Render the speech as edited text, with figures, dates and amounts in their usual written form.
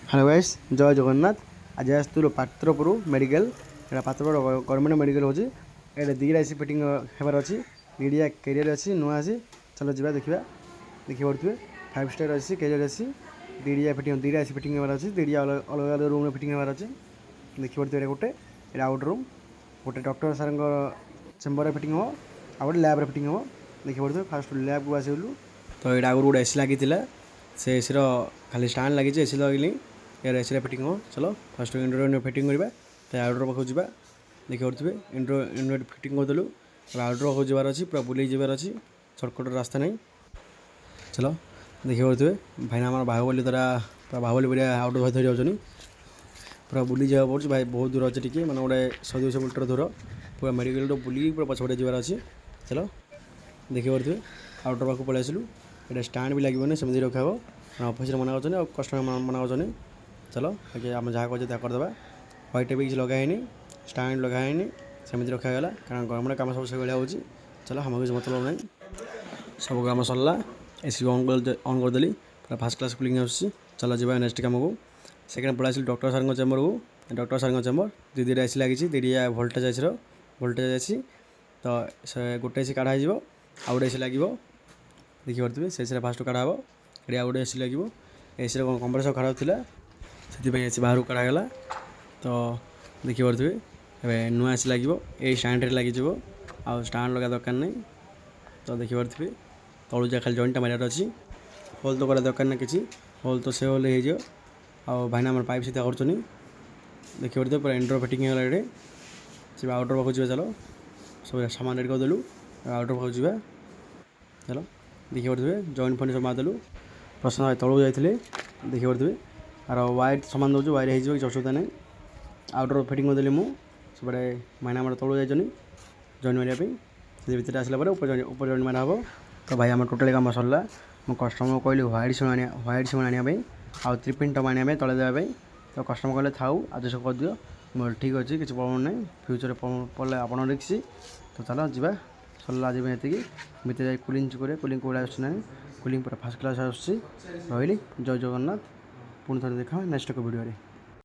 Hello guys जय जगन्नाथ। आज आसलु Patrapur medical. यहाँ पात्रपुर गवर्नमेंट मेडिकल हो दीटा एसी फिटिंग होबार अच्छी दीडिया कैरियर अच्छी नुआ अच्छी। चलो जा देखा देखिए पड़े 5 स्टार अच्छी कैरियर अच्छी दीडिया फिटिंग दीटा एसी फिटिंग होबार अच्छी दीडिया अलग अलग रूम फिटिंग होबार अच्छी। देखिए पड़े गोटे आउट रूम गोटे डॉक्टर सार चेम्बर फिटिंग हम आ गए लैब्रे फिटिंग हम। देखिए पड़े फास्ट लैब को आसलु तो यहाँ आगुरी गोटे एसी लगी से एसी खाली स्टाण लगी एसी लगे यार एसी फिटिंग हो। चलो फास्ट इंड्रो फिटिंग करवा तो आउटर पाखु जा देखिए पड़े इंड्रो फिटिंग करदेलु आउटर पाखु जबार अच्छी पूरा बुले जबार अच्छी सर्टकट रास्ता नहीं। चलो देखिए पड़े भाईना आम बाहुबली द्वारा पूरा बाहुबली बढ़िया आउटर धरी जाऊँ पूरा बुली जावा पड़े भाई बहुत दूर अच्छे टी मैंने गोटे 100-200 मीटर दूर पूरा मेडिकल बुली पूरा पछपटे जबार अच्छे। चलो देखिए पड़े आउटर पाखु पलि आसलु ये स्टाण भी लगे सेमती रखा हे ऑफिस मना कर कस्टमर मना कर। चलो आगे आम जहाँ कहे करदे व्हाइट भी किसी लगानी स्टाण लगानी सेमती रखागला कारण गवर्नमेंट कम सब से भाया हो। चलो हम किसी मतलब ना सब कम सरला एसी ऑन करदेली पूरा फास्ट क्लास कूलिंग आसूँ। चलो जा नेक्स्ट कम को सेकेंड पलि डॉक्टर सार चेम्बर को डॉक्टर सार चेम्बर दीदी एसी लगी दीडिया भोल्टेज एसी भोल्टेज एसी तो गोटे एसी काढ़ा आ गए एसी लगे देखिए पड़े से एसी फास्ट काढ़ा ये गोटे एसी लगे एसी कंप्रेसर खराब था से एसी बाहर काढ़ागला तो देखिए पड़े नुआ एसी लगे ये स्टाण लगे आ स्टाण लगा दरकार नहीं। तो देखिए पड़े तलू जा खाली जॉइंटा मारे अच्छी होल तो करा दरकार ना कि होल तो से होल हो भाईना आम पाइप सीधा कर देखिए पड़े पूरा इंड्रो फिटिंग होगा ये से आउटर पाखु जा। चलो सब सामान रेडी करदेलु आउटर पाखु जा। चलो देखिए पड़े जॉइंट फॉइंट सब मारदेलु प्रश्न तलू जाते देखिए पड़े आर वायर सामान दूसरी वायर हो किसी असुविधा नहीं आउटर फिटिंग करदेली मुझे माइना आम तलू जाइए जॉइन मारे से भितर आसला ऊपर जॉइन मारा हे। तो भाई आम टोटाली कम सरला मुझे कस्टमर कहली व्हाइट सीमेंट आने आउ 3 पिन टप आने तले देवाई तो कस्टमर कहले थाऊ आदेश कर दियो मोर ठीक अच्छे किसी प्रॉब्लम नहीं फ्यूचर पड़े आप रिक्स। तो चलो जा सरला आज ये भितर जा कूलिंग कूलिंग कौड़ा आसना कूलिंग पूरा फास्ट क्लास आसूँ। रही जय जगन्नाथ पुणी थे देखा नेक्स्ट वीडियो।